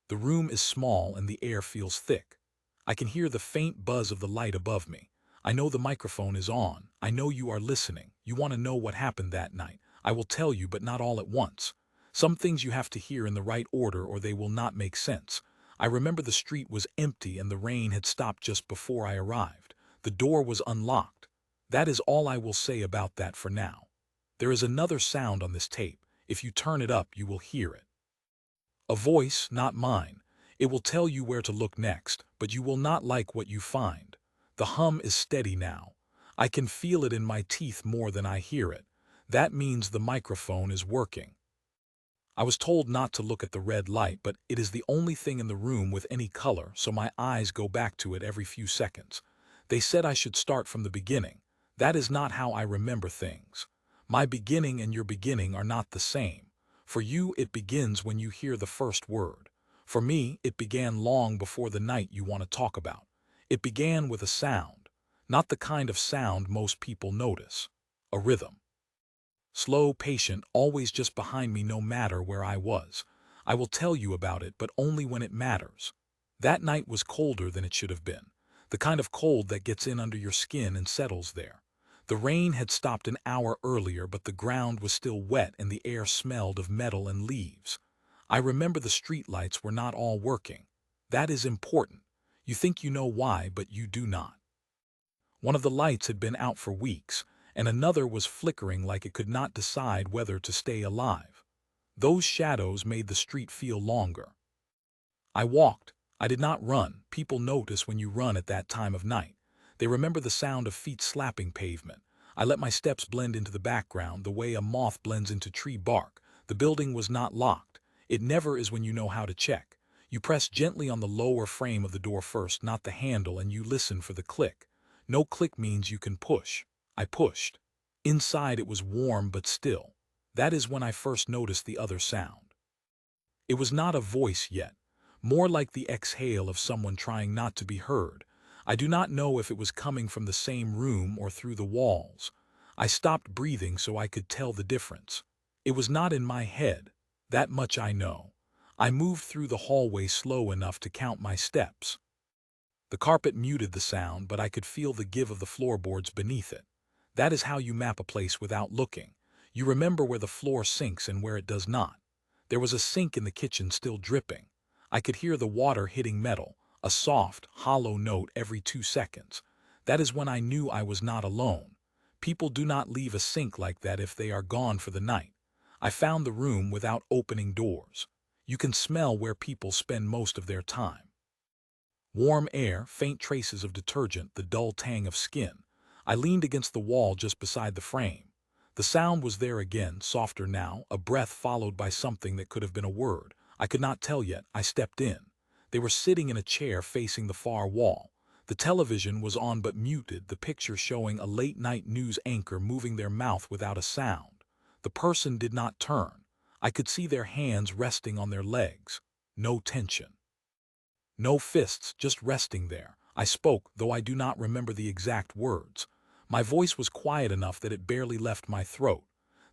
The room is small and the air feels thick. I can hear the faint buzz of the light above me. I know the microphone is on. I know you are listening. You want to know what happened that night. I will tell you, but not all at once. Some things you have to hear in the right order or they will not make sense. I remember the street was empty and the rain had stopped just before I arrived. The door was unlocked. That is all I will say about that for now. There is another sound on this tape. If you turn it up, you will hear it. A voice, not mine. It will tell you where to look next, but you will not like what you find. The hum is steady now. I can feel it in my teeth more than I hear it. That means the microphone is working. I was told not to look at the red light, but it is the only thing in the room with any color, so my eyes go back to it every few seconds. They said I should start from the beginning. That is not how I remember things. My beginning and your beginning are not the same. For you, it begins when you hear the first word. For me, it began long before the night you want to talk about. It began with a sound, not the kind of sound most people notice. A rhythm. Slow, patient, always just behind me no matter where I was. I will tell you about it, but only when it matters. That night was colder than it should have been. The kind of cold that gets in under your skin and settles there. The rain had stopped an hour earlier, but the ground was still wet and the air smelled of metal and leaves. I remember the streetlights were not all working. That is important. You think you know why, but you do not. One of the lights had been out for weeks, and another was flickering like it could not decide whether to stay alive. Those shadows made the street feel longer. I walked. I did not run. People notice when you run at that time of night. They remember the sound of feet slapping pavement. I let my steps blend into the background, the way a moth blends into tree bark. The building was not locked. It never is when you know how to check. You press gently on the lower frame of the door first, not the handle, and you listen for the click. No click means you can push. I pushed. Inside it was warm but still. That is when I first noticed the other sound. It was not a voice yet, more like the exhale of someone trying not to be heard. I do not know if it was coming from the same room or through the walls. I stopped breathing so I could tell the difference. It was not in my head. That much I know. I moved through the hallway slow enough to count my steps. The carpet muted the sound, but I could feel the give of the floorboards beneath it. That is how you map a place without looking. You remember where the floor sinks and where it does not. There was a sink in the kitchen still dripping. I could hear the water hitting metal, a soft, hollow note every 2 seconds. That is when I knew I was not alone. People do not leave a sink like that if they are gone for the night. I found the room without opening doors. You can smell where people spend most of their time. Warm air, faint traces of detergent, the dull tang of skin. I leaned against the wall just beside the frame. The sound was there again, softer now, a breath followed by something that could have been a word. I could not tell yet. I stepped in. They were sitting in a chair facing the far wall. The television was on but muted, the picture showing a late-night news anchor moving their mouth without a sound. The person did not turn. I could see their hands resting on their legs. No tension. No fists, just resting there. I spoke, though I do not remember the exact words. My voice was quiet enough that it barely left my throat.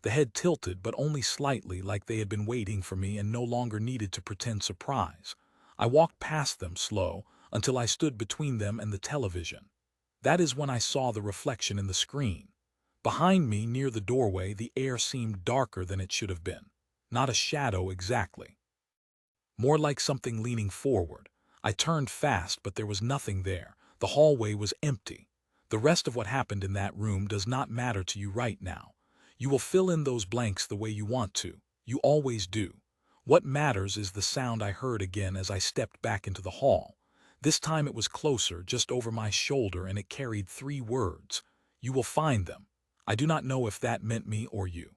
The head tilted, but only slightly, like they had been waiting for me and no longer needed to pretend surprise. I walked past them, slow, until I stood between them and the television. That is when I saw the reflection in the screen. Behind me, near the doorway, the air seemed darker than it should have been. Not a shadow exactly. More like something leaning forward. I turned fast, but there was nothing there. The hallway was empty. The rest of what happened in that room does not matter to you right now. You will fill in those blanks the way you want to. You always do. What matters is the sound I heard again as I stepped back into the hall. This time it was closer, just over my shoulder, and it carried 3 words. You will find them. I do not know if that meant me or you.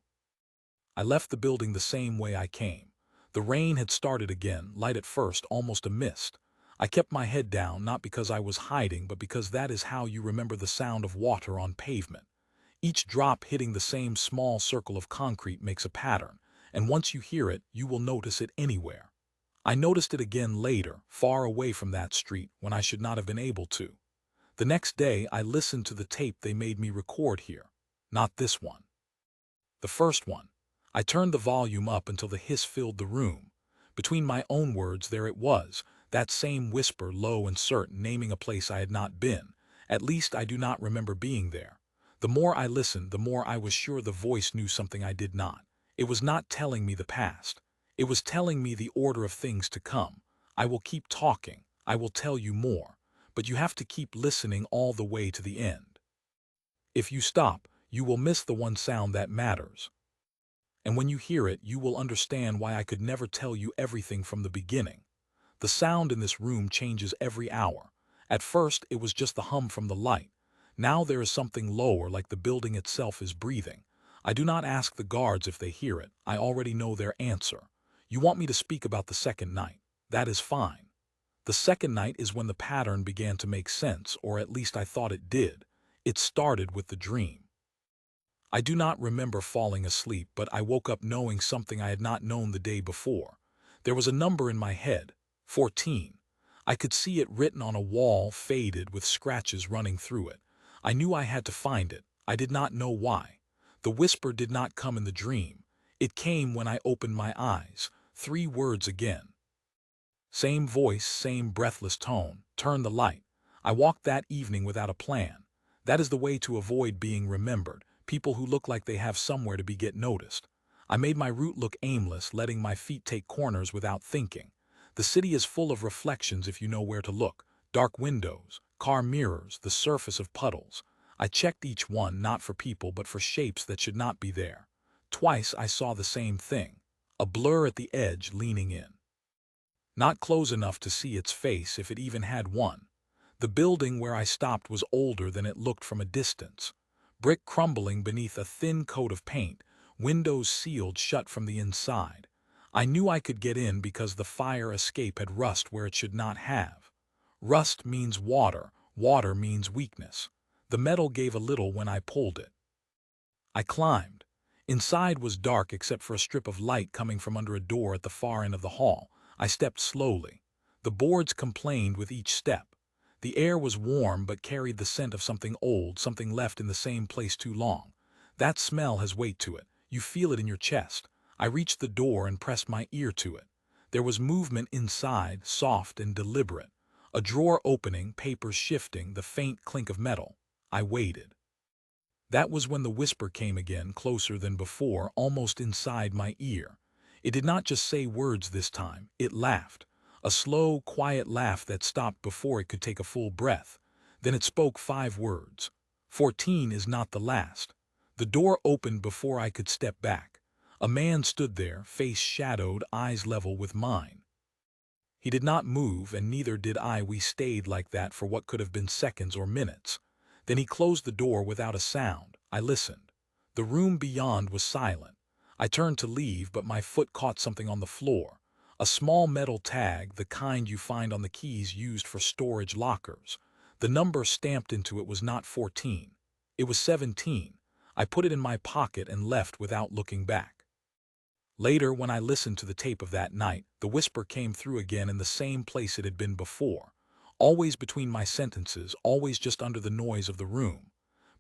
I left the building the same way I came. The rain had started again, light at first, almost a mist. I kept my head down, not because I was hiding, but because that is how you remember the sound of water on pavement. Each drop hitting the same small circle of concrete makes a pattern, and once you hear it, you will notice it anywhere. I noticed it again later, far away from that street, when I should not have been able to. The next day, I listened to the tape they made me record here. Not this one. The first one. I turned the volume up until the hiss filled the room. Between my own words, there it was, that same whisper, low and certain, naming a place I had not been. At least I do not remember being there. The more I listened, the more I was sure the voice knew something I did not. It was not telling me the past. It was telling me the order of things to come. I will keep talking. I will tell you more. But you have to keep listening all the way to the end. If you stop, you will miss the one sound that matters. And when you hear it, you will understand why I could never tell you everything from the beginning. The sound in this room changes every hour. At first, it was just the hum from the light. Now there is something lower, like the building itself is breathing. I do not ask the guards if they hear it. I already know their answer. You want me to speak about the second night. That is fine. The second night is when the pattern began to make sense, or at least I thought it did. It started with the dream. I do not remember falling asleep, but I woke up knowing something I had not known the day before. There was a number in my head, 14. I could see it written on a wall, faded with scratches running through it. I knew I had to find it. I did not know why. The whisper did not come in the dream. It came when I opened my eyes. 3 words again. Same voice, same breathless tone. Turn the light. I walked that evening without a plan. That is the way to avoid being remembered. People who look like they have somewhere to be get noticed. I made my route look aimless, letting my feet take corners without thinking. The city is full of reflections if you know where to look. Dark windows, car mirrors, the surface of puddles. I checked each one, not for people but for shapes that should not be there. Twice I saw the same thing. A blur at the edge leaning in. Not close enough to see its face if it even had one. The building where I stopped was older than it looked from a distance. Brick crumbling beneath a thin coat of paint, windows sealed shut from the inside. I knew I could get in because the fire escape had rust where it should not have. Rust means water, water means weakness. The metal gave a little when I pulled it. I climbed. Inside was dark except for a strip of light coming from under a door at the far end of the hall. I stepped slowly. The boards complained with each step. The air was warm but carried the scent of something old, something left in the same place too long. That smell has weight to it. You feel it in your chest. I reached the door and pressed my ear to it. There was movement inside, soft and deliberate. A drawer opening, papers shifting, the faint clink of metal. I waited. That was when the whisper came again, closer than before, almost inside my ear. It did not just say words this time, it laughed. A slow, quiet laugh that stopped before it could take a full breath. Then it spoke 5 words. 14 is not the last. The door opened before I could step back. A man stood there, face shadowed, eyes level with mine. He did not move, and neither did I. We stayed like that for what could have been seconds or minutes. Then he closed the door without a sound. I listened. The room beyond was silent. I turned to leave, but my foot caught something on the floor. A small metal tag, the kind you find on the keys used for storage lockers. The number stamped into it was not 14. It was 17. I put it in my pocket and left without looking back. Later, when I listened to the tape of that night, the whisper came through again in the same place it had been before. Always between my sentences, always just under the noise of the room.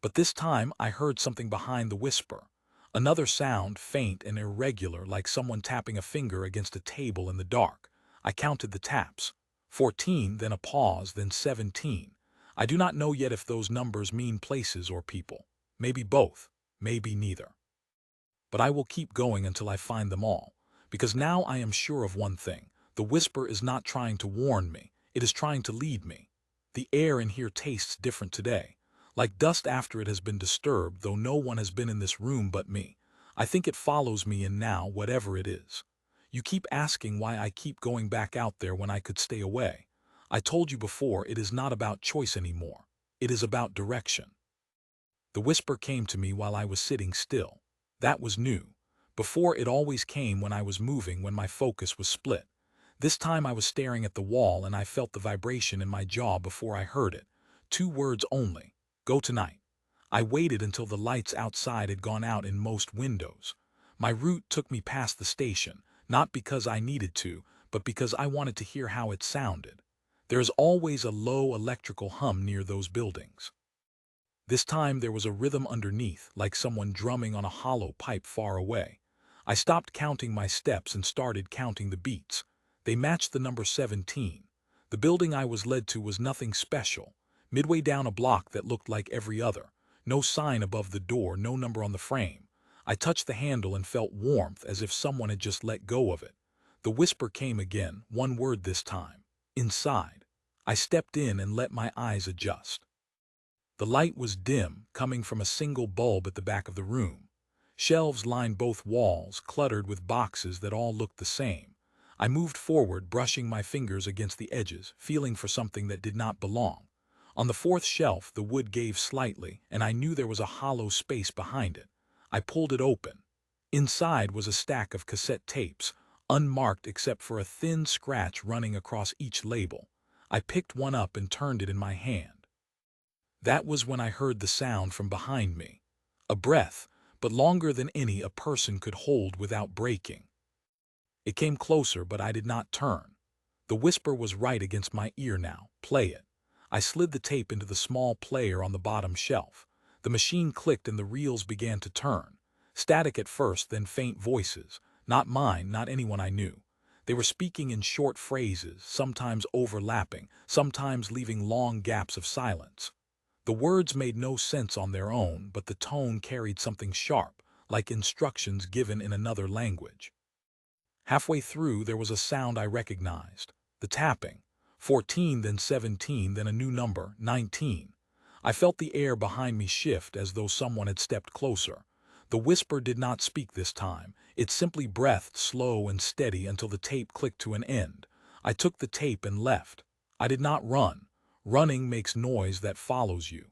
But this time I heard something behind the whisper. Another sound, faint and irregular, like someone tapping a finger against a table in the dark. I counted the taps. 14, then a pause, then 17. I do not know yet if those numbers mean places or people. Maybe both, maybe neither. But I will keep going until I find them all. Because now I am sure of one thing. The whisper is not trying to warn me. It is trying to lead me. The air in here tastes different today. Like dust after it has been disturbed, though no one has been in this room but me. I think it follows me in now, whatever it is. You keep asking why I keep going back out there when I could stay away. I told you before, it is not about choice anymore. It is about direction. The whisper came to me while I was sitting still. That was new. Before, it always came when I was moving, when my focus was split. This time I was staring at the wall and I felt the vibration in my jaw before I heard it. 2 words only. Go tonight. I waited until the lights outside had gone out in most windows. My route took me past the station, not because I needed to, but because I wanted to hear how it sounded. There is always a low electrical hum near those buildings. This time there was a rhythm underneath, like someone drumming on a hollow pipe far away. I stopped counting my steps and started counting the beats. They matched the number 17. The building I was led to was nothing special. Midway down a block that looked like every other. No sign above the door, no number on the frame. I touched the handle and felt warmth as if someone had just let go of it. The whisper came again, one word this time. Inside. I stepped in and let my eyes adjust. The light was dim, coming from a single bulb at the back of the room. Shelves lined both walls, cluttered with boxes that all looked the same. I moved forward, brushing my fingers against the edges, feeling for something that did not belong. On the fourth shelf, the wood gave slightly, and I knew there was a hollow space behind it. I pulled it open. Inside was a stack of cassette tapes, unmarked except for a thin scratch running across each label. I picked one up and turned it in my hand. That was when I heard the sound from behind me. A breath, but longer than any a person could hold without breaking. It came closer, but I did not turn. The whisper was right against my ear now. Play it. I slid the tape into the small player on the bottom shelf. The machine clicked and the reels began to turn. Static at first, then faint voices. Not mine, not anyone I knew. They were speaking in short phrases, sometimes overlapping, sometimes leaving long gaps of silence. The words made no sense on their own, but the tone carried something sharp, like instructions given in another language. Halfway through, there was a sound I recognized. The tapping. 14, then 17, then a new number, 19. I felt the air behind me shift as though someone had stepped closer. The whisper did not speak this time. It simply breathed slow and steady until the tape clicked to an end. I took the tape and left. I did not run. Running makes noise that follows you.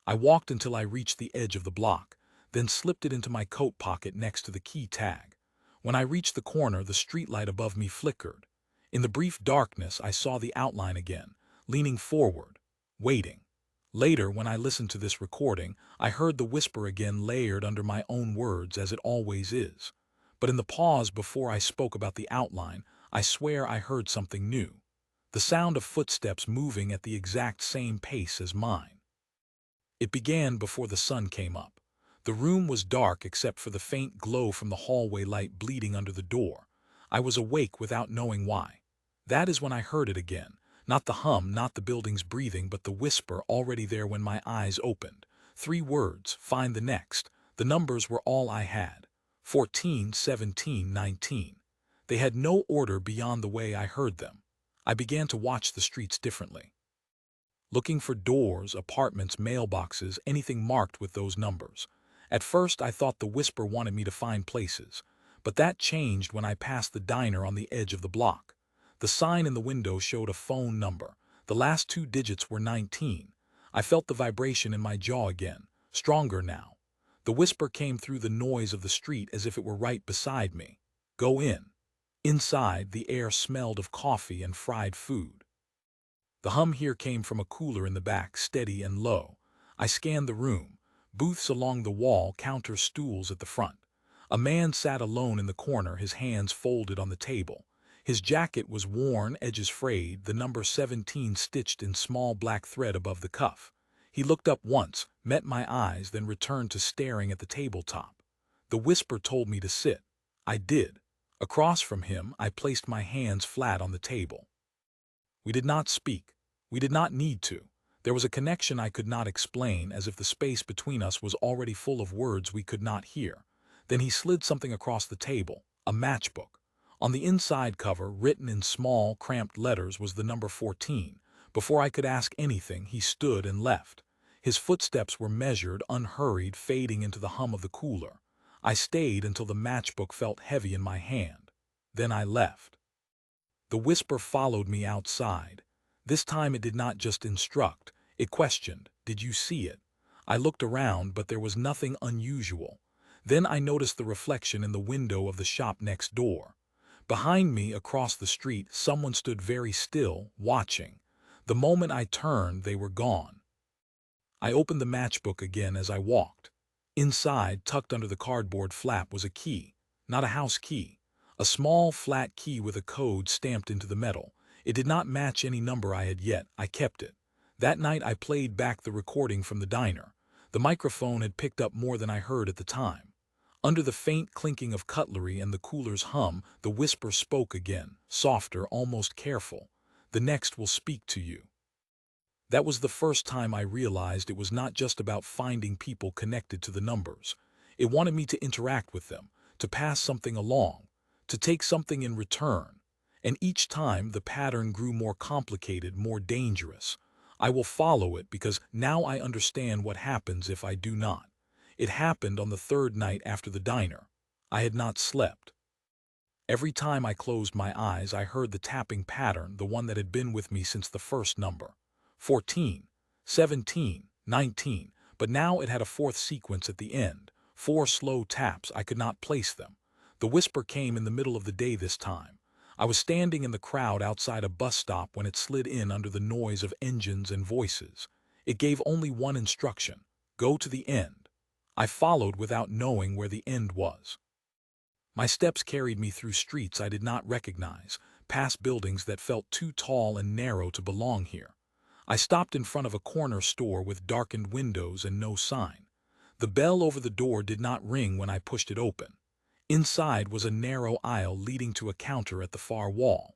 I walked until I reached the edge of the block, then slipped it into my coat pocket next to the key tag. When I reached the corner, the streetlight above me flickered. In the brief darkness, I saw the outline again, leaning forward, waiting. Later, when I listened to this recording, I heard the whisper again layered under my own words as it always is. But in the pause before I spoke about the outline, I swear I heard something new. The sound of footsteps moving at the exact same pace as mine. It began before the sun came up. The room was dark except for the faint glow from the hallway light bleeding under the door. I was awake without knowing why. That is when I heard it again. Not the hum, not the building's breathing, but the whisper already there when my eyes opened. 3 words, find the next. The numbers were all I had. 14, 17, 19. They had no order beyond the way I heard them. I began to watch the streets differently. Looking for doors, apartments, mailboxes, anything marked with those numbers. At first, I thought the whisper wanted me to find places, but that changed when I passed the diner on the edge of the block. The sign in the window showed a phone number. The last 2 digits were 19. I felt the vibration in my jaw again, stronger now. The whisper came through the noise of the street as if it were right beside me. Go in. Inside, the air smelled of coffee and fried food. The hum here came from a cooler in the back, steady and low. I scanned the room. Booths along the wall, counter stools at the front. A man sat alone in the corner, his hands folded on the table. His jacket was worn, edges frayed, the number 17 stitched in small black thread above the cuff. He looked up once, met my eyes, then returned to staring at the tabletop. The whisper told me to sit. I did. Across from him, I placed my hands flat on the table. We did not speak. We did not need to. There was a connection I could not explain, as if the space between us was already full of words we could not hear. Then he slid something across the table, a matchbook. On the inside cover, written in small, cramped letters, was the number 14. Before I could ask anything, he stood and left. His footsteps were measured, unhurried, fading into the hum of the cooler. I stayed until the matchbook felt heavy in my hand. Then I left. The whisper followed me outside. This time it did not just instruct. It questioned, did you see it? I looked around, but there was nothing unusual. Then I noticed the reflection in the window of the shop next door. Behind me, across the street, someone stood very still, watching. The moment I turned, they were gone. I opened the matchbook again as I walked. Inside, tucked under the cardboard flap, was a key. Not a house key. A small, flat key with a code stamped into the metal. It did not match any number I had yet. I kept it. That night I played back the recording from the diner. The microphone had picked up more than I heard at the time. Under the faint clinking of cutlery and the cooler's hum, the whisper spoke again, softer, almost careful. "The next will speak to you." That was the first time I realized it was not just about finding people connected to the numbers. It wanted me to interact with them, to pass something along, to take something in return. And each time the pattern grew more complicated, more dangerous. I will follow it because now I understand what happens if I do not. It happened on the third night after the diner. I had not slept. Every time I closed my eyes, I heard the tapping pattern, the one that had been with me since the first number. 14, 17, 19, but now it had a fourth sequence at the end. 4 slow taps, I could not place them. The whisper came in the middle of the day this time. I was standing in the crowd outside a bus stop when it slid in under the noise of engines and voices. It gave only one instruction: go to the end. I followed without knowing where the end was. My steps carried me through streets I did not recognize, past buildings that felt too tall and narrow to belong here. I stopped in front of a corner store with darkened windows and no sign. The bell over the door did not ring when I pushed it open. Inside was a narrow aisle leading to a counter at the far wall.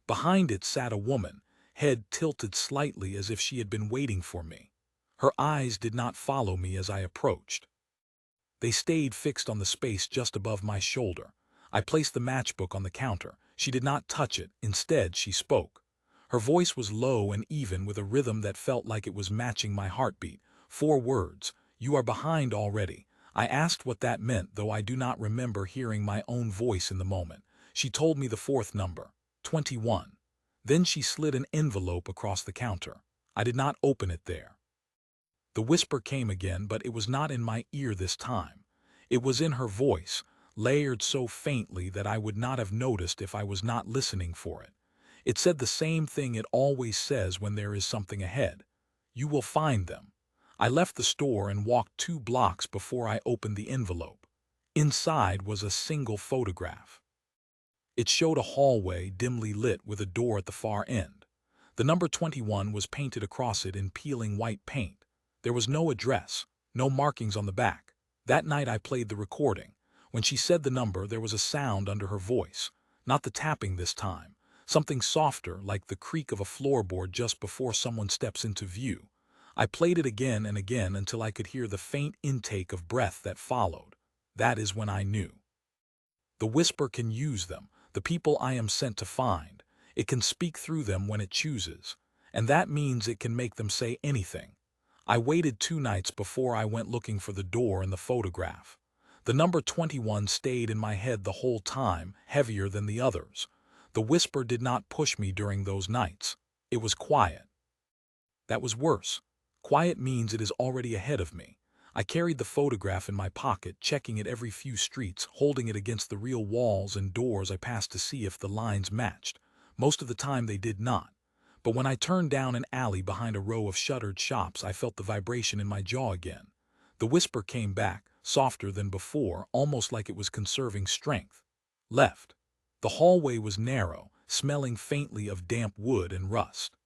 Behind it sat a woman, head tilted slightly as if she had been waiting for me. Her eyes did not follow me as I approached. They stayed fixed on the space just above my shoulder. I placed the matchbook on the counter. She did not touch it. Instead, she spoke. Her voice was low and even, with a rhythm that felt like it was matching my heartbeat. 4 words: "You are behind already." I asked what that meant, though I do not remember hearing my own voice in the moment. She told me the 4th number, 21. Then she slid an envelope across the counter. I did not open it there. The whisper came again, but it was not in my ear this time. It was in her voice, layered so faintly that I would not have noticed if I was not listening for it. It said the same thing it always says when there is something ahead: "You will find them." I left the store and walked 2 blocks before I opened the envelope. Inside was a single photograph. It showed a hallway dimly lit with a door at the far end. The number 21 was painted across it in peeling white paint. There was no address, no markings on the back. That night I played the recording. When she said the number, there was a sound under her voice. Not the tapping this time. Something softer, like the creak of a floorboard just before someone steps into view. I played it again and again until I could hear the faint intake of breath that followed. That is when I knew. The whisper can use them, the people I am sent to find. It can speak through them when it chooses. And that means it can make them say anything. I waited 2 nights before I went looking for the door and the photograph. The number 21 stayed in my head the whole time, heavier than the others. The whisper did not push me during those nights. It was quiet. That was worse. Quiet means it is already ahead of me. I carried the photograph in my pocket, checking it every few streets, holding it against the real walls and doors I passed to see if the lines matched. Most of the time they did not. But when I turned down an alley behind a row of shuttered shops, I felt the vibration in my jaw again. The whisper came back, softer than before, almost like it was conserving strength. Left. The hallway was narrow, smelling faintly of damp wood and rust.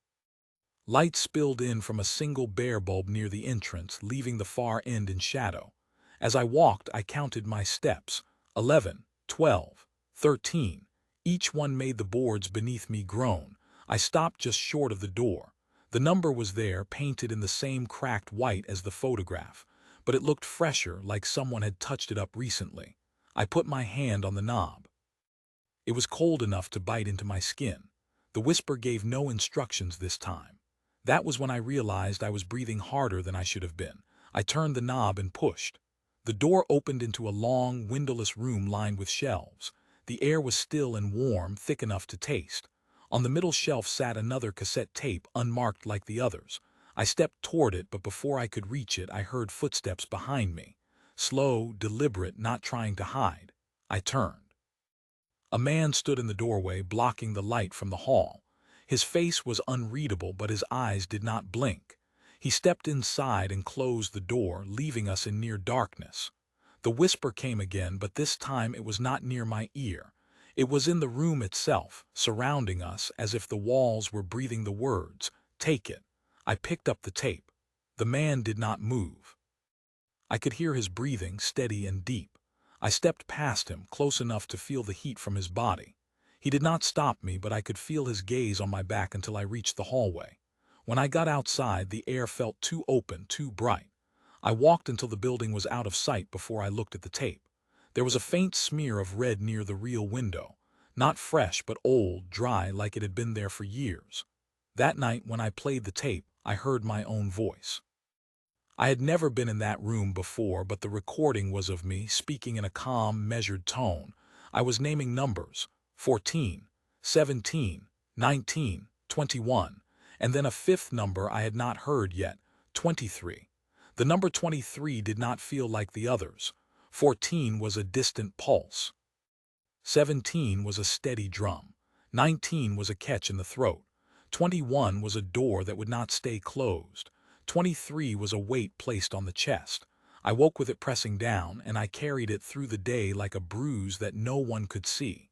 Light spilled in from a single bare bulb near the entrance, leaving the far end in shadow. As I walked, I counted my steps. 11, 12, 13. Each one made the boards beneath me groan. I stopped just short of the door. The number was there, painted in the same cracked white as the photograph, but it looked fresher, like someone had touched it up recently. I put my hand on the knob. It was cold enough to bite into my skin. The whisper gave no instructions this time. That was when I realized I was breathing harder than I should have been. I turned the knob and pushed. The door opened into a long, windowless room lined with shelves. The air was still and warm, thick enough to taste. On the middle shelf sat another cassette tape, unmarked like the others. I stepped toward it, but before I could reach it, I heard footsteps behind me. Slow, deliberate, not trying to hide. I turned. A man stood in the doorway, blocking the light from the hall. His face was unreadable, but his eyes did not blink. He stepped inside and closed the door, leaving us in near darkness. The whisper came again, but this time it was not near my ear. It was in the room itself, surrounding us, as if the walls were breathing the words, "Take it." I picked up the tape. The man did not move. I could hear his breathing, steady and deep. I stepped past him, close enough to feel the heat from his body. He did not stop me, but I could feel his gaze on my back until I reached the hallway. When I got outside, the air felt too open, too bright. I walked until the building was out of sight before I looked at the tape. There was a faint smear of red near the real window. Not fresh, but old, dry, like it had been there for years. That night, when I played the tape, I heard my own voice. I had never been in that room before, but the recording was of me, speaking in a calm, measured tone. I was naming numbers: 14, 17, 19, 21, and then a fifth number I had not heard yet: 23. The number 23 did not feel like the others. 14 was a distant pulse. 17 was a steady drum. 19 was a catch in the throat. 21 was a door that would not stay closed. 23 was a weight placed on the chest. I woke with it pressing down, and I carried it through the day like a bruise that no one could see.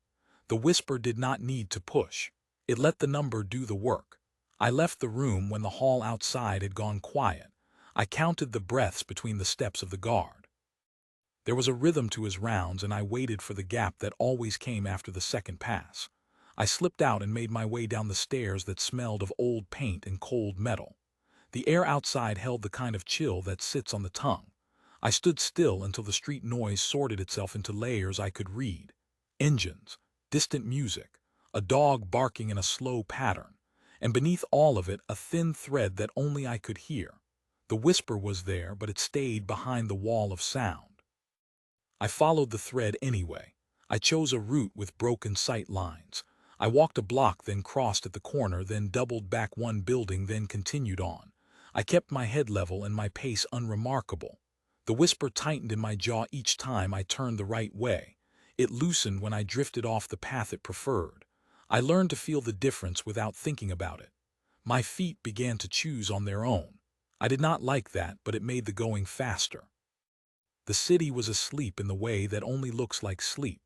The whisper did not need to push. It let the number do the work. I left the room when the hall outside had gone quiet. I counted the breaths between the steps of the guard. There was a rhythm to his rounds, and I waited for the gap that always came after the second pass. I slipped out and made my way down the stairs that smelled of old paint and cold metal. The air outside held the kind of chill that sits on the tongue. I stood still until the street noise sorted itself into layers I could read. Engines, distant music, a dog barking in a slow pattern, and beneath all of it a thin thread that only I could hear. The whisper was there, but it stayed behind the wall of sound. I followed the thread anyway. I chose a route with broken sight lines. I walked a block, then crossed at the corner, then doubled back one building, then continued on. I kept my head level and my pace unremarkable. The whisper tightened in my jaw each time I turned the right way. It loosened when I drifted off the path it preferred. I learned to feel the difference without thinking about it. My feet began to choose on their own. I did not like that, but it made the going faster. The city was asleep in the way that only looks like sleep.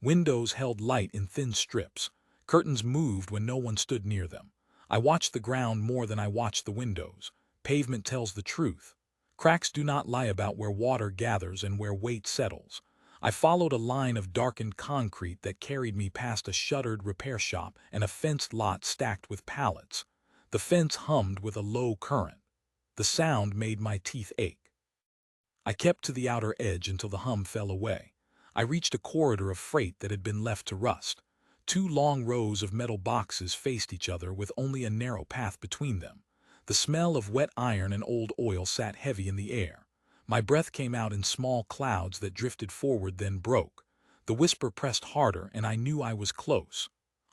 Windows held light in thin strips. Curtains moved when no one stood near them. I watched the ground more than I watched the windows. Pavement tells the truth. Cracks do not lie about where water gathers and where weight settles. I followed a line of darkened concrete that carried me past a shuttered repair shop and a fenced lot stacked with pallets. The fence hummed with a low current. The sound made my teeth ache. I kept to the outer edge until the hum fell away. I reached a corridor of freight that had been left to rust. Two long rows of metal boxes faced each other with only a narrow path between them. The smell of wet iron and old oil sat heavy in the air. My breath came out in small clouds that drifted forward then broke. The whisper pressed harder, and I knew I was close.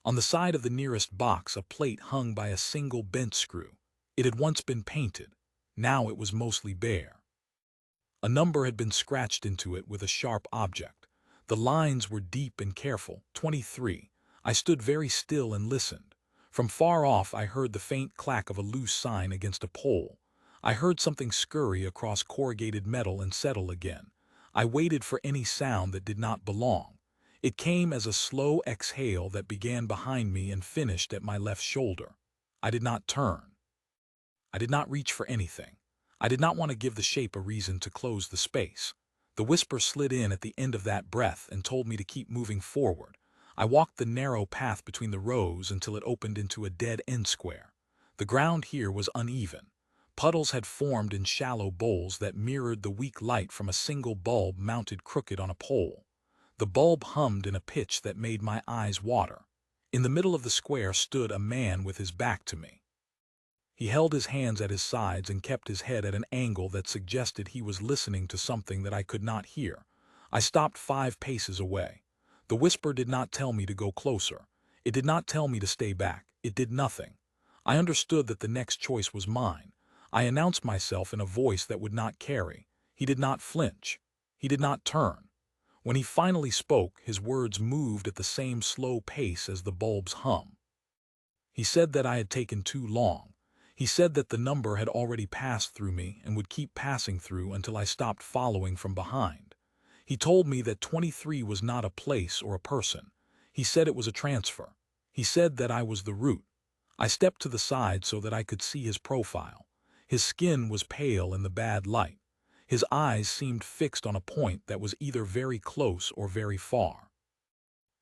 On the side of the nearest box, a plate hung by a single bent screw. It had once been painted. Now it was mostly bare. A number had been scratched into it with a sharp object. The lines were deep and careful: 23. I stood very still and listened. From far off I heard the faint clack of a loose sign against a pole. I heard something scurry across corrugated metal and settle again. I waited for any sound that did not belong. It came as a slow exhale that began behind me and finished at my left shoulder. I did not turn. I did not reach for anything. I did not want to give the shape a reason to close the space. The whisper slid in at the end of that breath and told me to keep moving forward. I walked the narrow path between the rows until it opened into a dead-end square. The ground here was uneven. Puddles had formed in shallow bowls that mirrored the weak light from a single bulb mounted crooked on a pole. The bulb hummed in a pitch that made my eyes water. In the middle of the square stood a man with his back to me. He held his hands at his sides and kept his head at an angle that suggested he was listening to something that I could not hear. I stopped 5 paces away. The whisper did not tell me to go closer. It did not tell me to stay back. It did nothing. I understood that the next choice was mine. I announced myself in a voice that would not carry. He did not flinch. He did not turn. When he finally spoke, his words moved at the same slow pace as the bulb's hum. He said that I had taken too long. He said that the number had already passed through me and would keep passing through until I stopped following from behind. He told me that 23 was not a place or a person. He said it was a transfer. He said that I was the root. I stepped to the side so that I could see his profile. His skin was pale in the bad light. His eyes seemed fixed on a point that was either very close or very far.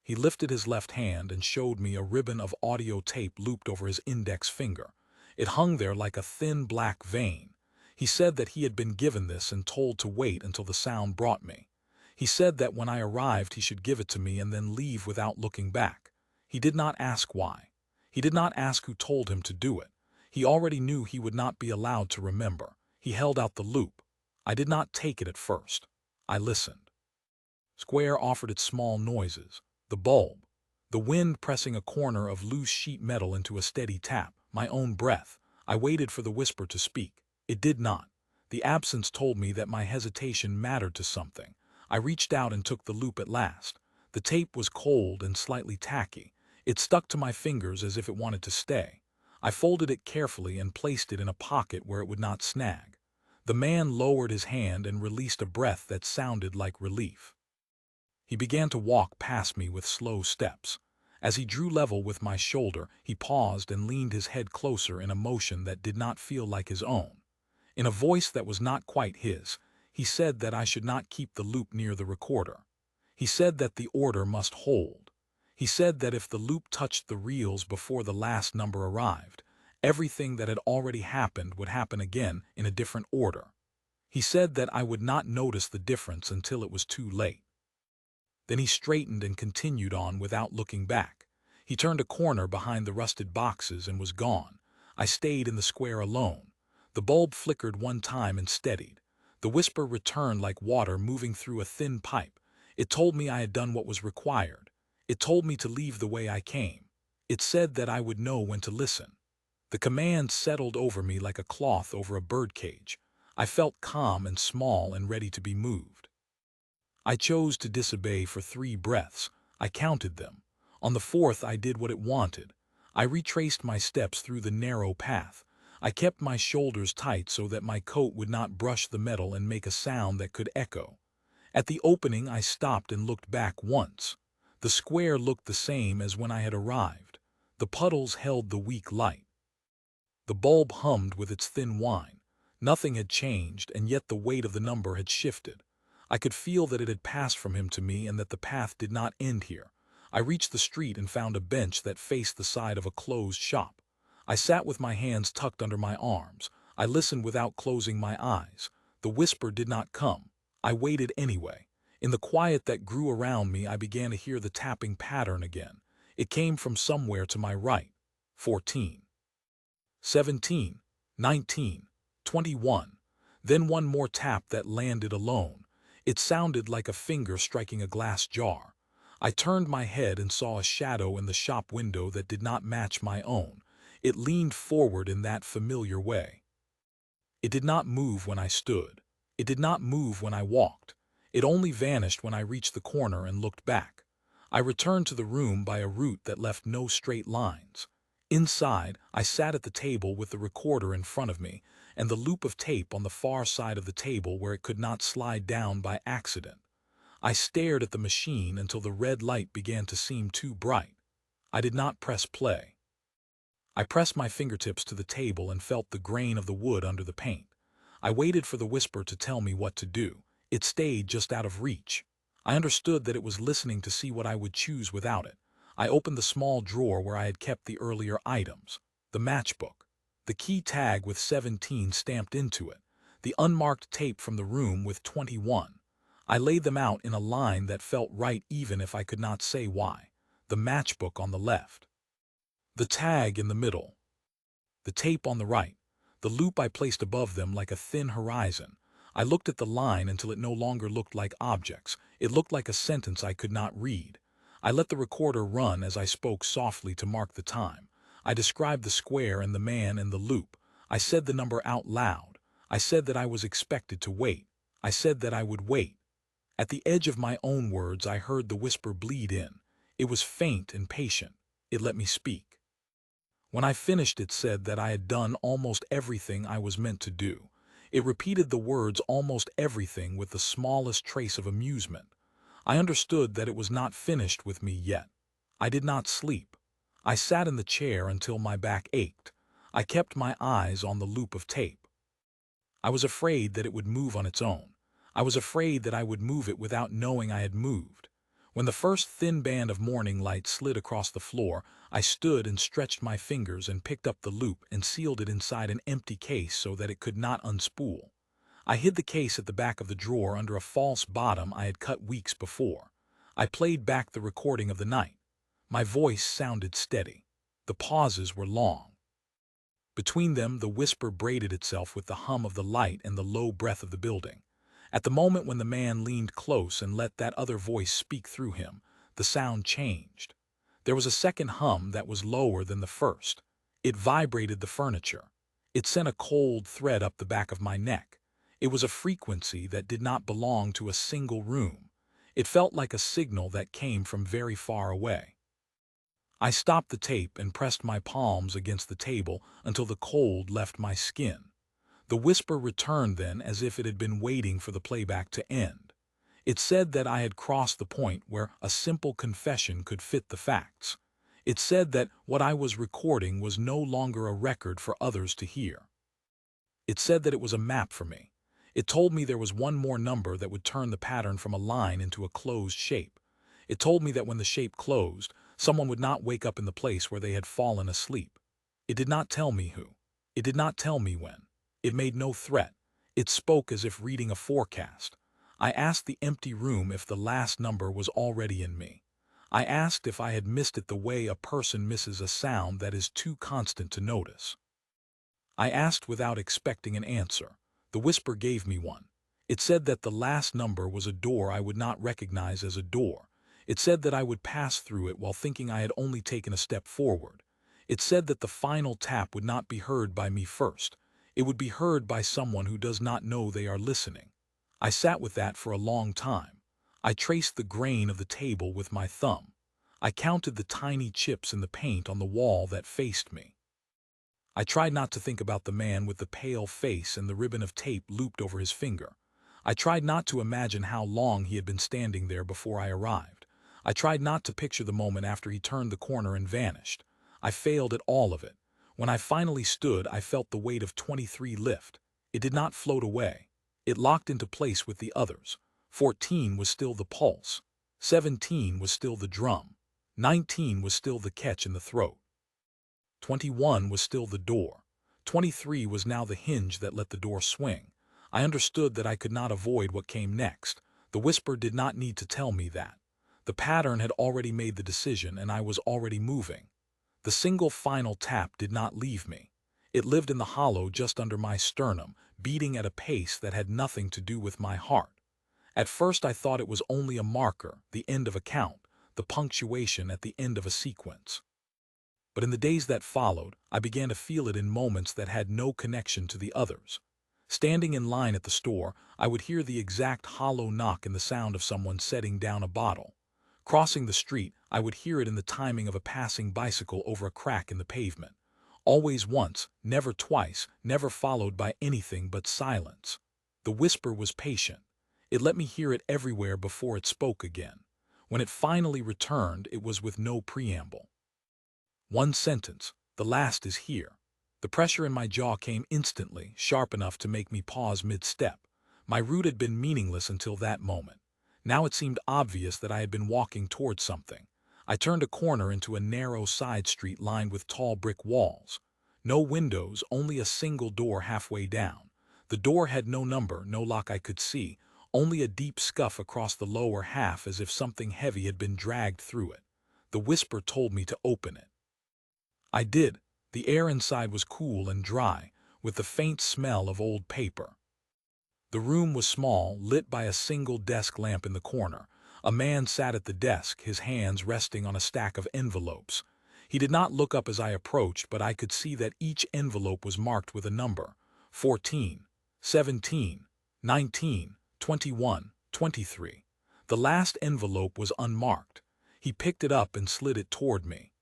He lifted his left hand and showed me a ribbon of audio tape looped over his index finger. It hung there like a thin black vein. He said that he had been given this and told to wait until the sound brought me. He said that when I arrived he should give it to me and then leave without looking back. He did not ask why. He did not ask who told him to do it. He already knew he would not be allowed to remember. He held out the loop. I did not take it at first. I listened. Square offered its small noises. The bulb. The wind pressing a corner of loose sheet metal into a steady tap. My own breath. I waited for the whisper to speak. It did not. The absence told me that my hesitation mattered to something. I reached out and took the loop at last. The tape was cold and slightly tacky. It stuck to my fingers as if it wanted to stay. I folded it carefully and placed it in a pocket where it would not snag. The man lowered his hand and released a breath that sounded like relief. He began to walk past me with slow steps. As he drew level with my shoulder, he paused and leaned his head closer in a motion that did not feel like his own. In a voice that was not quite his, he said that I should not keep the loop near the recorder. He said that the order must hold. He said that if the loop touched the reels before the last number arrived, everything that had already happened would happen again in a different order. He said that I would not notice the difference until it was too late. Then he straightened and continued on without looking back. He turned a corner behind the rusted boxes and was gone. I stayed in the square alone. The bulb flickered one time and steadied. The whisper returned like water moving through a thin pipe. It told me I had done what was required. It told me to leave the way I came. It said that I would know when to listen. The command settled over me like a cloth over a birdcage. I felt calm and small and ready to be moved. I chose to disobey for 3 breaths. I counted them. On the 4th, I did what it wanted. I retraced my steps through the narrow path. I kept my shoulders tight so that my coat would not brush the metal and make a sound that could echo. At the opening, I stopped and looked back once. The square looked the same as when I had arrived. The puddles held the weak light. The bulb hummed with its thin whine. Nothing had changed, and yet the weight of the number had shifted. I could feel that it had passed from him to me and that the path did not end here. I reached the street and found a bench that faced the side of a closed shop. I sat with my hands tucked under my arms. I listened without closing my eyes. The whisper did not come. I waited anyway. In the quiet that grew around me, I began to hear the tapping pattern again. It came from somewhere to my right. 14. 17. 19. 21. Then one more tap that landed alone. It sounded like a finger striking a glass jar. I turned my head and saw a shadow in the shop window that did not match my own. It leaned forward in that familiar way. It did not move when I stood. It did not move when I walked. It only vanished when I reached the corner and looked back. I returned to the room by a route that left no straight lines. Inside, I sat at the table with the recorder in front of me and the loop of tape on the far side of the table where it could not slide down by accident. I stared at the machine until the red light began to seem too bright. I did not press play. I pressed my fingertips to the table and felt the grain of the wood under the paint. I waited for the whisper to tell me what to do. It stayed just out of reach. I understood that it was listening to see what I would choose without it. I opened the small drawer where I had kept the earlier items. The matchbook. The key tag with 17 stamped into it. The unmarked tape from the room with 21. I laid them out in a line that felt right even if I could not say why. The matchbook on the left. The tag in the middle. The tape on the right. The loop I placed above them like a thin horizon. I looked at the line until it no longer looked like objects. It looked like a sentence I could not read. I let the recorder run as I spoke softly to mark the time. I described the square and the man in the loop. I said the number out loud. I said that I was expected to wait. I said that I would wait. At the edge of my own words, I heard the whisper bleed in. It was faint and patient. It let me speak. When I finished, it said that I had done almost everything I was meant to do. It repeated the words almost everything with the smallest trace of amusement. I understood that it was not finished with me yet. I did not sleep. I sat in the chair until my back ached. I kept my eyes on the loop of tape. I was afraid that it would move on its own. I was afraid that I would move it without knowing I had moved. When the first thin band of morning light slid across the floor, I stood and stretched my fingers and picked up the loop and sealed it inside an empty case so that it could not unspool. I hid the case at the back of the drawer under a false bottom I had cut weeks before. I played back the recording of the night. My voice sounded steady. The pauses were long. Between them, the whisper braided itself with the hum of the light and the low breath of the building. At the moment when the man leaned close and let that other voice speak through him, the sound changed. There was a second hum that was lower than the first. It vibrated the furniture. It sent a cold thread up the back of my neck. It was a frequency that did not belong to a single room. It felt like a signal that came from very far away. I stopped the tape and pressed my palms against the table until the cold left my skin. The whisper returned then as if it had been waiting for the playback to end. It said that I had crossed the point where a simple confession could fit the facts. It said that what I was recording was no longer a record for others to hear. It said that it was a map for me. It told me there was one more number that would turn the pattern from a line into a closed shape. It told me that when the shape closed, someone would not wake up in the place where they had fallen asleep. It did not tell me who. It did not tell me when. It made no threat. It spoke as if reading a forecast. I asked the empty room if the last number was already in me. I asked if I had missed it the way a person misses a sound that is too constant to notice. I asked without expecting an answer. The whisper gave me one. It said that the last number was a door I would not recognize as a door. It said that I would pass through it while thinking I had only taken a step forward. It said that the final tap would not be heard by me first. It would be heard by someone who does not know they are listening. I sat with that for a long time. I traced the grain of the table with my thumb. I counted the tiny chips in the paint on the wall that faced me. I tried not to think about the man with the pale face and the ribbon of tape looped over his finger. I tried not to imagine how long he had been standing there before I arrived. I tried not to picture the moment after he turned the corner and vanished. I failed at all of it. When I finally stood, I felt the weight of 23 lift. It did not float away. It locked into place with the others. 14 was still the pulse. 17 was still the drum. 19 was still the catch in the throat. 21 was still the door. 23 was now the hinge that let the door swing. I understood that I could not avoid what came next. The whisper did not need to tell me that. The pattern had already made the decision and I was already moving. The single final tap did not leave me. It lived in the hollow just under my sternum, beating at a pace that had nothing to do with my heart. At first I thought it was only a marker, the end of a count, the punctuation at the end of a sequence. But in the days that followed, I began to feel it in moments that had no connection to the others. Standing in line at the store, I would hear the exact hollow knock and the sound of someone setting down a bottle. Crossing the street, I would hear it in the timing of a passing bicycle over a crack in the pavement. Always once, never twice, never followed by anything but silence. The whisper was patient. It let me hear it everywhere before it spoke again. When it finally returned, it was with no preamble. One sentence, the last is here. The pressure in my jaw came instantly, sharp enough to make me pause mid-step. My route had been meaningless until that moment. Now it seemed obvious that I had been walking towards something. I turned a corner into a narrow side street lined with tall brick walls. No windows, only a single door halfway down. The door had no number, no lock I could see, only a deep scuff across the lower half as if something heavy had been dragged through it. The whisper told me to open it. I did. The air inside was cool and dry, with the faint smell of old paper. The room was small, lit by a single desk lamp in the corner. A man sat at the desk, his hands resting on a stack of envelopes. He did not look up as I approached, but I could see that each envelope was marked with a number: 14, 17, 19, 21, 23. The last envelope was unmarked. He picked it up and slid it toward me.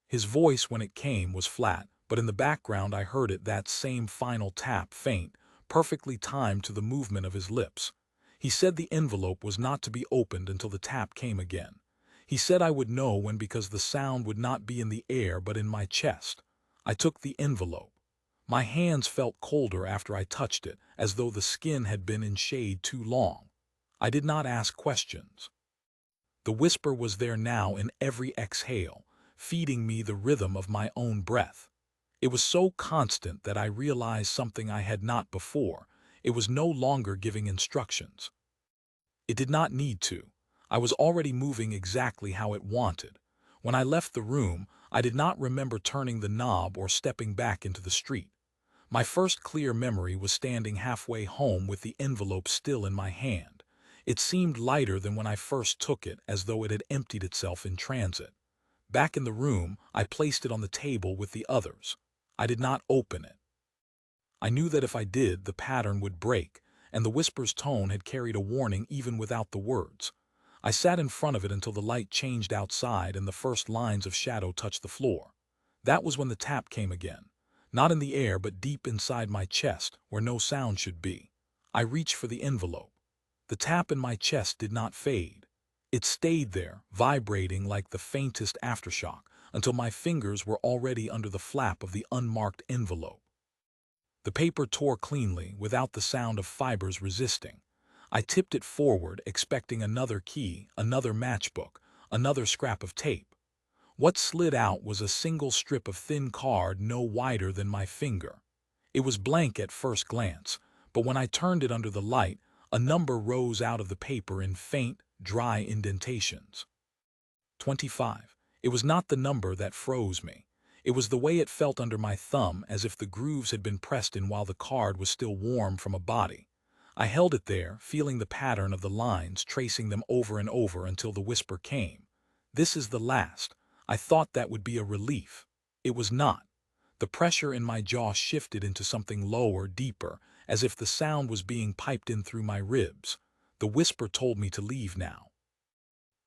His voice, when it came, was flat, but in the background I heard it, that same final tap, faint, perfectly timed to the movement of his lips. He said the envelope was not to be opened until the tap came again. He said I would know when because the sound would not be in the air but in my chest. I took the envelope. My hands felt colder after I touched it, as though the skin had been in shade too long. I did not ask questions. The whisper was there now in every exhale, feeding me the rhythm of my own breath. It was so constant that I realized something I had not before. It was no longer giving instructions. It did not need to. I was already moving exactly how it wanted. When I left the room, I did not remember turning the knob or stepping back into the street. My first clear memory was standing halfway home with the envelope still in my hand. It seemed lighter than when I first took it, as though it had emptied itself in transit. Back in the room, I placed it on the table with the others. I did not open it. I knew that if I did, the pattern would break, and the whisper's tone had carried a warning even without the words. I sat in front of it until the light changed outside and the first lines of shadow touched the floor. That was when the tap came again. Not in the air, but deep inside my chest, where no sound should be. I reached for the envelope. The tap in my chest did not fade. It stayed there, vibrating like the faintest aftershock, until my fingers were already under the flap of the unmarked envelope. The paper tore cleanly, without the sound of fibers resisting. I tipped it forward, expecting another key, another matchbook, another scrap of tape. What slid out was a single strip of thin card no wider than my finger. It was blank at first glance, but when I turned it under the light, a number rose out of the paper in faint, dry indentations. 25. It was not the number that froze me. It was the way it felt under my thumb, as if the grooves had been pressed in while the card was still warm from a body. I held it there, feeling the pattern of the lines, tracing them over and over until the whisper came. "This is the last." I thought that would be a relief. It was not. The pressure in my jaw shifted into something lower, deeper, as if the sound was being piped in through my ribs. The whisper told me to leave now.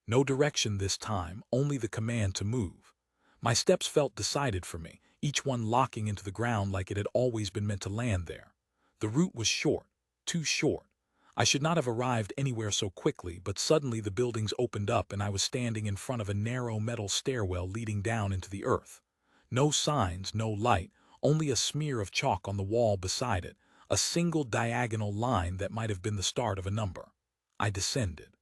No direction this time, only the command to move. My steps felt decided for me, each one locking into the ground like it had always been meant to land there. The route was short, too short. I should not have arrived anywhere so quickly, but suddenly the buildings opened up and I was standing in front of a narrow metal stairwell leading down into the earth. No signs, no light, only a smear of chalk on the wall beside it, a single diagonal line that might have been the start of a number. I descended.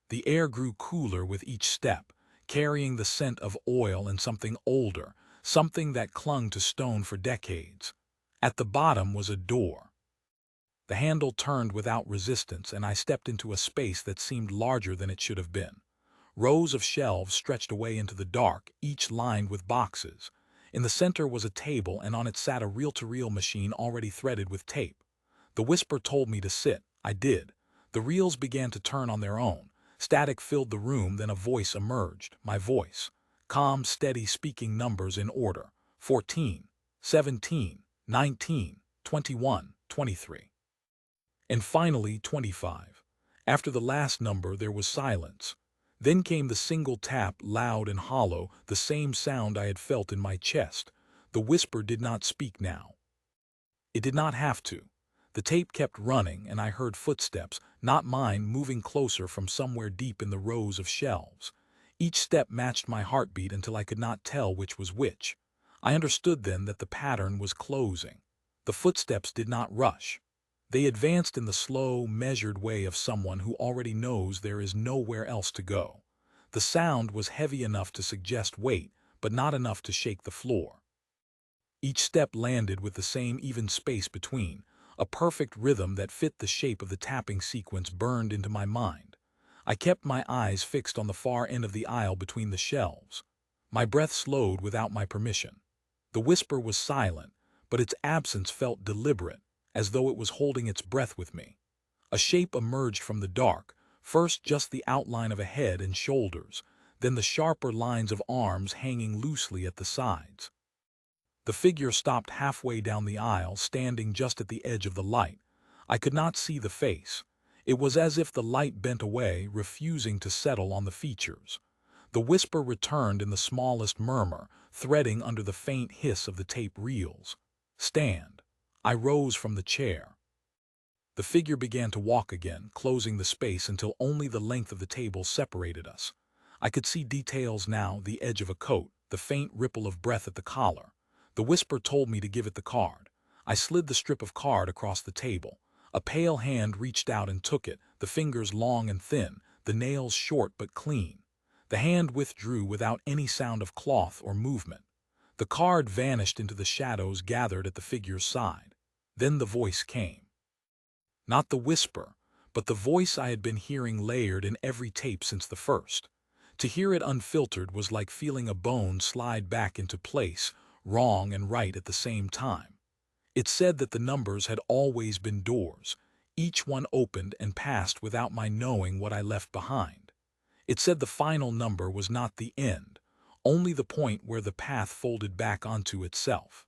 The air grew cooler with each step, carrying the scent of oil and something older, something that clung to stone for decades. At the bottom was a door. The handle turned without resistance, and I stepped into a space that seemed larger than it should have been. Rows of shelves stretched away into the dark, each lined with boxes. In the center was a table, and on it sat a reel-to-reel machine already threaded with tape. The whisper told me to sit. I did. The reels began to turn on their own. Static filled the room, then a voice emerged, my voice. Calm, steady, speaking numbers in order. 14, 17, 19, 21, 23. And finally 25. After the last number there was silence. Then came the single tap, loud and hollow, the same sound I had felt in my chest. The whisper did not speak now. It did not have to. The tape kept running, and I heard footsteps, not mine, moving closer from somewhere deep in the rows of shelves. Each step matched my heartbeat until I could not tell which was which. I understood then that the pattern was closing. The footsteps did not rush. They advanced in the slow, measured way of someone who already knows there is nowhere else to go. The sound was heavy enough to suggest weight, but not enough to shake the floor. Each step landed with the same even space between. A perfect rhythm that fit the shape of the tapping sequence burned into my mind. I kept my eyes fixed on the far end of the aisle between the shelves. My breath slowed without my permission. The whisper was silent, but its absence felt deliberate, as though it was holding its breath with me. A shape emerged from the dark, first just the outline of a head and shoulders, then the sharper lines of arms hanging loosely at the sides. The figure stopped halfway down the aisle, standing just at the edge of the light. I could not see the face. It was as if the light bent away, refusing to settle on the features. The whisper returned in the smallest murmur, threading under the faint hiss of the tape reels. "Stand." I rose from the chair. The figure began to walk again, closing the space until only the length of the table separated us. I could see details now, the edge of a coat, the faint ripple of breath at the collar. The whisper told me to give it the card. I slid the strip of card across the table. A pale hand reached out and took it, the fingers long and thin, the nails short but clean. The hand withdrew without any sound of cloth or movement. The card vanished into the shadows gathered at the figure's side. Then the voice came. Not the whisper, but the voice I had been hearing layered in every tape since the first. To hear it unfiltered was like feeling a bone slide back into place, wrong and right at the same time. It said that the numbers had always been doors. Each one opened and passed without my knowing what I left behind. It said the final number was not the end, only the point where the path folded back onto itself.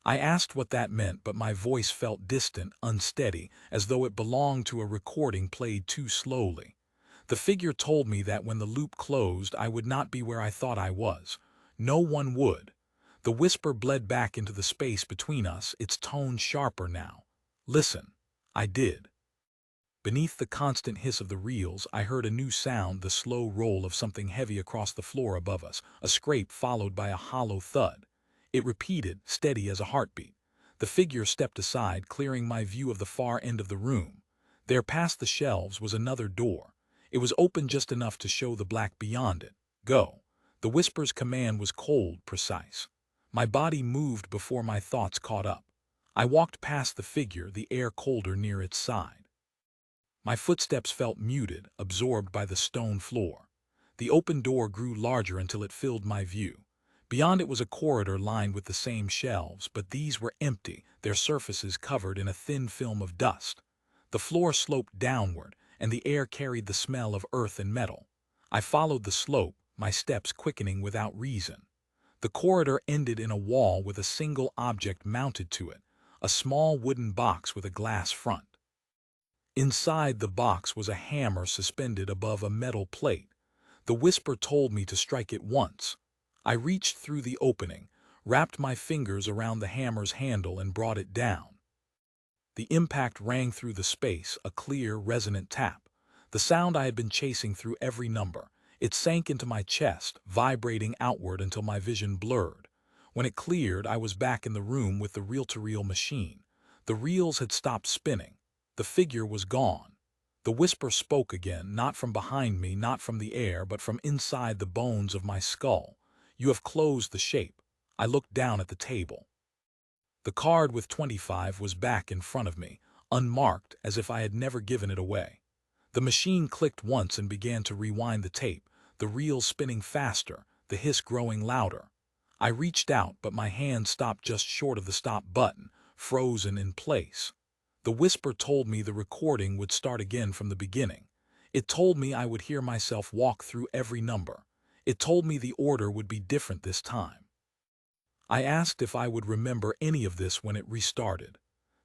I asked what that meant, but my voice felt distant, unsteady, as though it belonged to a recording played too slowly. The figure told me that when the loop closed, I would not be where I thought I was. No one would. The whisper bled back into the space between us, its tone sharper now. Listen. I did. Beneath the constant hiss of the reels, I heard a new sound, the slow roll of something heavy across the floor above us, a scrape followed by a hollow thud. It repeated, steady as a heartbeat. The figure stepped aside, clearing my view of the far end of the room. There, past the shelves, was another door. It was open just enough to show the black beyond it. Go. The whisper's command was cold, precise. My body moved before my thoughts caught up. I walked past the figure, the air colder near its side. My footsteps felt muted, absorbed by the stone floor. The open door grew larger until it filled my view. Beyond it was a corridor lined with the same shelves, but these were empty, their surfaces covered in a thin film of dust. The floor sloped downward, and the air carried the smell of earth and metal. I followed the slope, my steps quickening without reason. The corridor ended in a wall with a single object mounted to it, a small wooden box with a glass front. Inside the box was a hammer suspended above a metal plate. The whisper told me to strike it once. I reached through the opening, wrapped my fingers around the hammer's handle and brought it down. The impact rang through the space, a clear, resonant tap. The sound I had been chasing through every number. It sank into my chest, vibrating outward until my vision blurred. When it cleared, I was back in the room with the reel-to-reel machine. The reels had stopped spinning. The figure was gone. The whisper spoke again, not from behind me, not from the air, but from inside the bones of my skull. You have closed the shape. I looked down at the table. The card with 25 was back in front of me, unmarked, as if I had never given it away. The machine clicked once and began to rewind the tape, the reels spinning faster, the hiss growing louder. I reached out, but my hand stopped just short of the stop button, frozen in place. The whisper told me the recording would start again from the beginning. It told me I would hear myself walk through every number. It told me the order would be different this time. I asked if I would remember any of this when it restarted.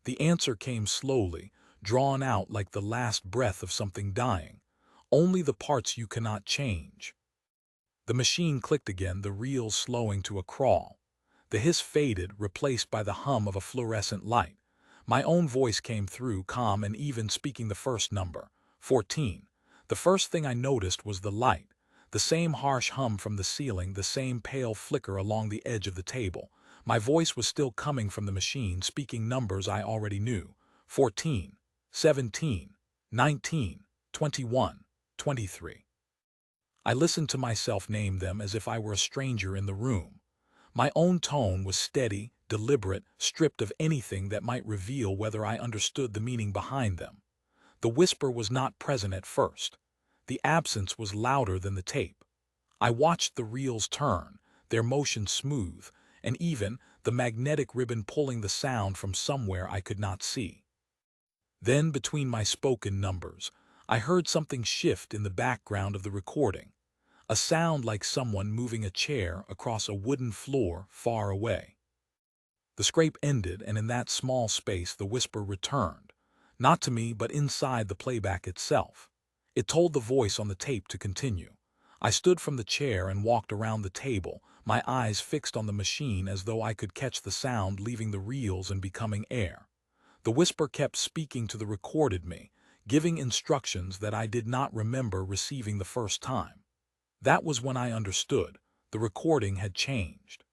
The answer came slowly, drawn out like the last breath of something dying. Only the parts you cannot change. The machine clicked again, the reels slowing to a crawl. The hiss faded, replaced by the hum of a fluorescent light. My own voice came through, calm and even, speaking the first number, 14. The first thing I noticed was the light. The same harsh hum from the ceiling, the same pale flicker along the edge of the table. My voice was still coming from the machine, speaking numbers I already knew. 14, 17, 19, 21, 23. I listened to myself name them as if I were a stranger in the room. My own tone was steady, deliberate, stripped of anything that might reveal whether I understood the meaning behind them. The whisper was not present at first. The absence was louder than the tape. I watched the reels turn, their motion smooth, and even the magnetic ribbon pulling the sound from somewhere I could not see. Then, between my spoken numbers, I heard something shift in the background of the recording. A sound like someone moving a chair across a wooden floor far away. The scrape ended, and in that small space the whisper returned, not to me but inside the playback itself. It told the voice on the tape to continue. I stood from the chair and walked around the table, my eyes fixed on the machine as though I could catch the sound leaving the reels and becoming air. The whisper kept speaking to the recorded me, giving instructions that I did not remember receiving the first time. That was when I understood. The recording had changed.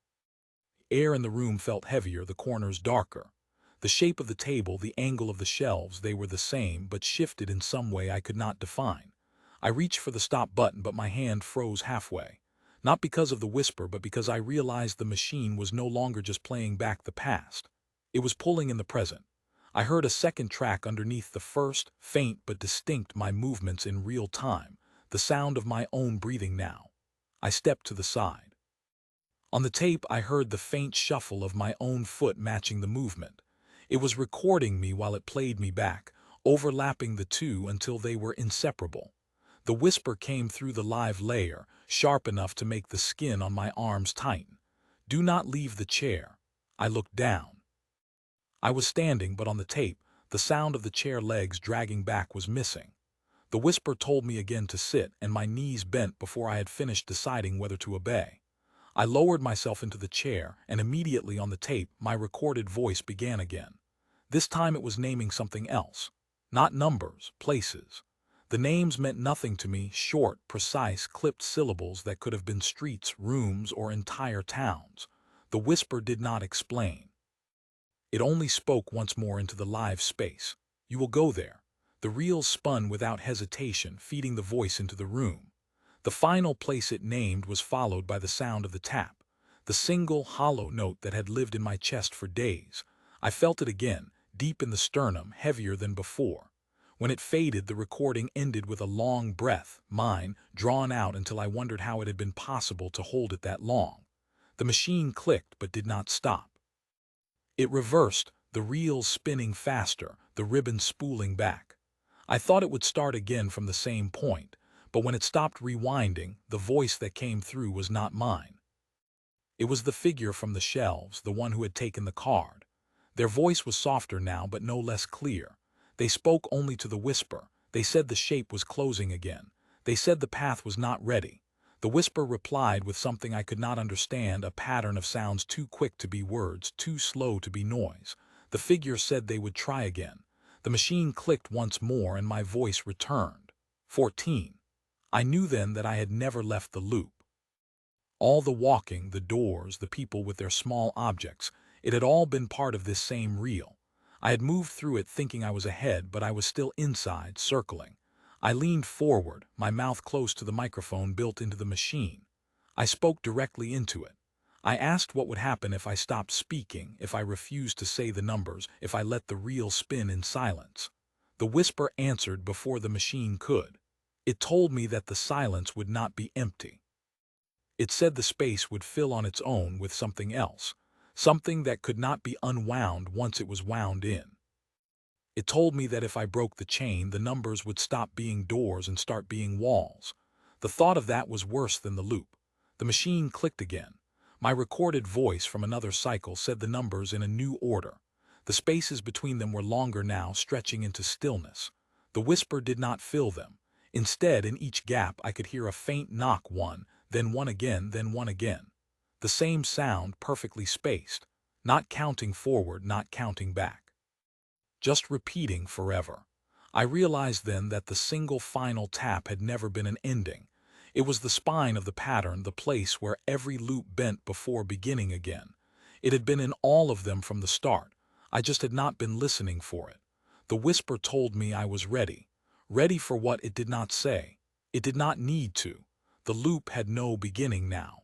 air in the room felt heavier, the corners darker. The shape of the table, the angle of the shelves, they were the same, but shifted in some way I could not define. I reached for the stop button, but my hand froze halfway. Not because of the whisper, but because I realized the machine was no longer just playing back the past. It was pulling in the present. I heard a second track underneath the first, faint but distinct, my movements in real time, the sound of my own breathing now. I stepped to the side. On the tape, I heard the faint shuffle of my own foot matching the movement. It was recording me while it played me back, overlapping the two until they were inseparable. The whisper came through the live layer, sharp enough to make the skin on my arms tighten. "Do not leave the chair." I looked down. I was standing, but on the tape, the sound of the chair legs dragging back was missing. The whisper told me again to sit, and my knees bent before I had finished deciding whether to obey. I lowered myself into the chair, and immediately on the tape, my recorded voice began again. This time it was naming something else. Not numbers, places. The names meant nothing to me, short, precise, clipped syllables that could have been streets, rooms, or entire towns. The whisper did not explain. It only spoke once more into the live space. "You will go there." The reels spun without hesitation, feeding the voice into the room. The final place it named was followed by the sound of the tap, the single, hollow note that had lived in my chest for days. I felt it again, deep in the sternum, heavier than before. When it faded, the recording ended with a long breath, mine, drawn out until I wondered how it had been possible to hold it that long. The machine clicked but did not stop. It reversed, the reels spinning faster, the ribbon spooling back. I thought it would start again from the same point, but when it stopped rewinding, the voice that came through was not mine. It was the figure from the shelves, the one who had taken the card. Their voice was softer now, but no less clear. They spoke only to the whisper. They said the shape was closing again. They said the path was not ready. The whisper replied with something I could not understand, a pattern of sounds too quick to be words, too slow to be noise. The figure said they would try again. The machine clicked once more, and my voice returned. 14. I knew then that I had never left the loop. All the walking, the doors, the people with their small objects, it had all been part of this same reel. I had moved through it thinking I was ahead, but I was still inside, circling. I leaned forward, my mouth close to the microphone built into the machine. I spoke directly into it. I asked what would happen if I stopped speaking, if I refused to say the numbers, if I let the reel spin in silence. The whisper answered before the machine could. It told me that the silence would not be empty. It said the space would fill on its own with something else, something that could not be unwound once it was wound in. It told me that if I broke the chain, the numbers would stop being doors and start being walls. The thought of that was worse than the loop. The machine clicked again. My recorded voice from another cycle said the numbers in a new order. The spaces between them were longer now, stretching into stillness. The whisper did not fill them. Instead, in each gap, I could hear a faint knock, one, then one again, then one again. The same sound, perfectly spaced, not counting forward, not counting back. Just repeating forever. I realized then that the single final tap had never been an ending. It was the spine of the pattern, the place where every loop bent before beginning again. It had been in all of them from the start. I just had not been listening for it. The whisper told me I was ready. Ready for what it did not say. It did not need to. The loop had no beginning now.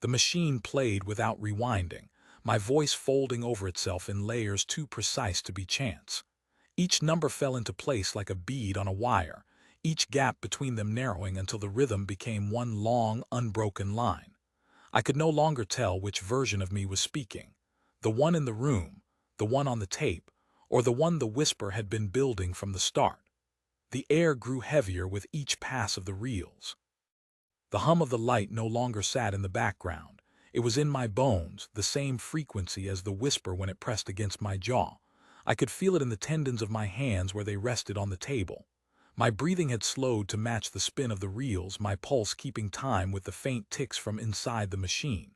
The machine played without rewinding, my voice folding over itself in layers too precise to be chance. Each number fell into place like a bead on a wire, each gap between them narrowing until the rhythm became one long, unbroken line. I could no longer tell which version of me was speaking, the one in the room, the one on the tape, or the one the whisper had been building from the start. The air grew heavier with each pass of the reels. The hum of the light no longer sat in the background. It was in my bones, the same frequency as the whisper when it pressed against my jaw. I could feel it in the tendons of my hands where they rested on the table. My breathing had slowed to match the spin of the reels, my pulse keeping time with the faint ticks from inside the machine.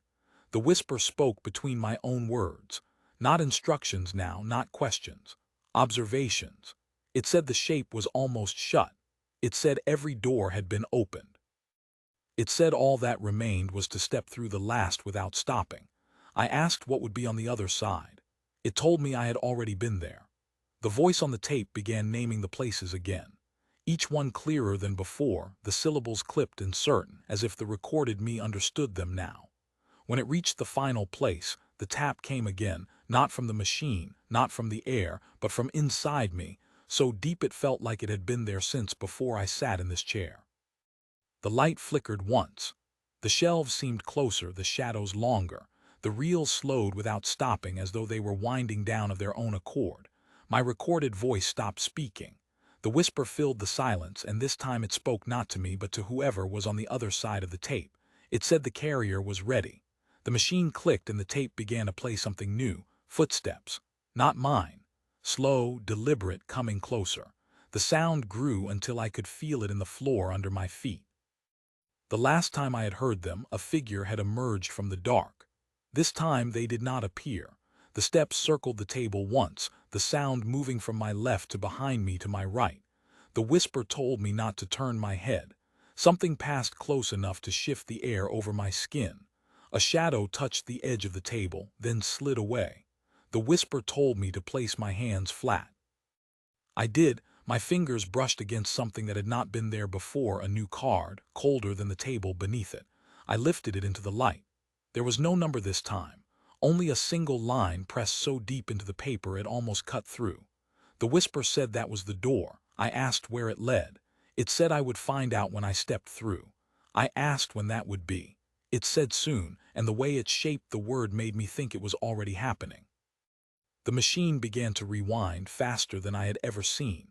The whisper spoke between my own words. Not instructions now, not questions. Observations. It said the shape was almost shut. It said every door had been opened. It said all that remained was to step through the last without stopping. I asked what would be on the other side. It told me I had already been there. The voice on the tape began naming the places again. Each one clearer than before, the syllables clipped and certain, as if the recorded me understood them now. When it reached the final place, the tap came again, not from the machine, not from the air, but from inside me, so deep it felt like it had been there since before I sat in this chair. The light flickered once. The shelves seemed closer, the shadows longer. The reels slowed without stopping, as though they were winding down of their own accord. My recorded voice stopped speaking. The whisper filled the silence, and this time it spoke not to me but to whoever was on the other side of the tape. It said the carrier was ready. The machine clicked and the tape began to play something new. Footsteps. Not mine. Slow, deliberate, coming closer. The sound grew until I could feel it in the floor under my feet. The last time I had heard them, a figure had emerged from the dark. This time they did not appear. The steps circled the table once, the sound moving from my left to behind me to my right. The whisper told me not to turn my head. Something passed close enough to shift the air over my skin. A shadow touched the edge of the table, then slid away. The whisper told me to place my hands flat. I did. My fingers brushed against something that had not been there before, a new card, colder than the table beneath it. I lifted it into the light. There was no number this time, only a single line pressed so deep into the paper it almost cut through. The whisper said that was the door. I asked where it led. It said I would find out when I stepped through. I asked when that would be. It said soon, and the way it shaped the word made me think it was already happening. The machine began to rewind faster than I had ever seen.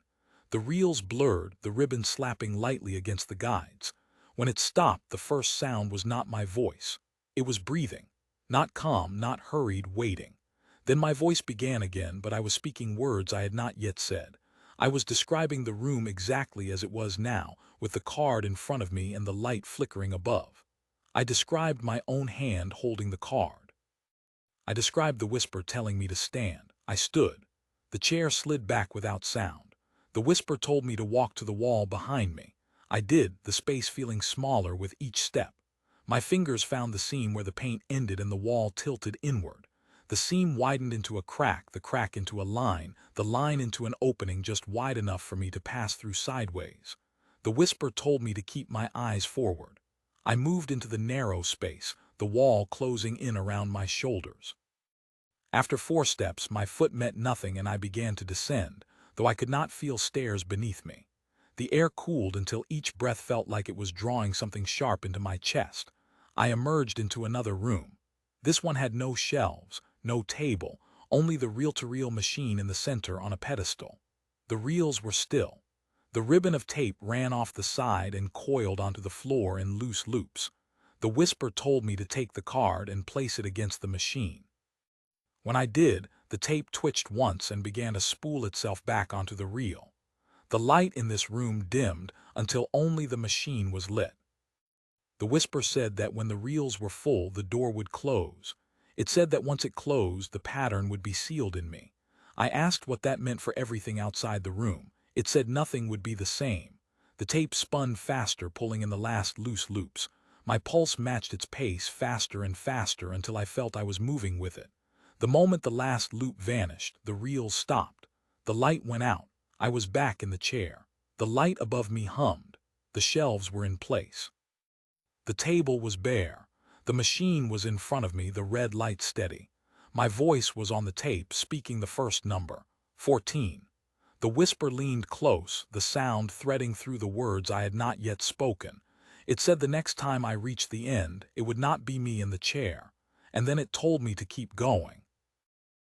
The reels blurred, the ribbon slapping lightly against the guides. When it stopped, the first sound was not my voice. It was breathing. Not calm, not hurried, waiting. Then my voice began again, but I was speaking words I had not yet said. I was describing the room exactly as it was now, with the card in front of me and the light flickering above. I described my own hand holding the card. I described the whisper telling me to stand. I stood. The chair slid back without sound. The whisper told me to walk to the wall behind me. I did, the space feeling smaller with each step. My fingers found the seam where the paint ended and the wall tilted inward. The seam widened into a crack, the crack into a line, the line into an opening just wide enough for me to pass through sideways. The whisper told me to keep my eyes forward. I moved into the narrow space, the wall closing in around my shoulders. After 4 steps, my foot met nothing and I began to descend, though I could not feel stairs beneath me. The air cooled until each breath felt like it was drawing something sharp into my chest. I emerged into another room. This one had no shelves, no table, only the reel-to-reel machine in the center on a pedestal. The reels were still. The ribbon of tape ran off the side and coiled onto the floor in loose loops. The whisper told me to take the card and place it against the machine. When I did, the tape twitched once and began to spool itself back onto the reel. The light in this room dimmed until only the machine was lit. The whisper said that when the reels were full, the door would close. It said that once it closed, the pattern would be sealed in me. I asked what that meant for everything outside the room. It said nothing would be the same. The tape spun faster, pulling in the last loose loops. My pulse matched its pace faster and faster until I felt I was moving with it. The moment the last loop vanished, the reels stopped. The light went out. I was back in the chair. The light above me hummed. The shelves were in place. The table was bare. The machine was in front of me, the red light steady. My voice was on the tape, speaking the first number, 14. The whisper leaned close, the sound threading through the words I had not yet spoken. It said the next time I reached the end, it would not be me in the chair. And then it told me to keep going.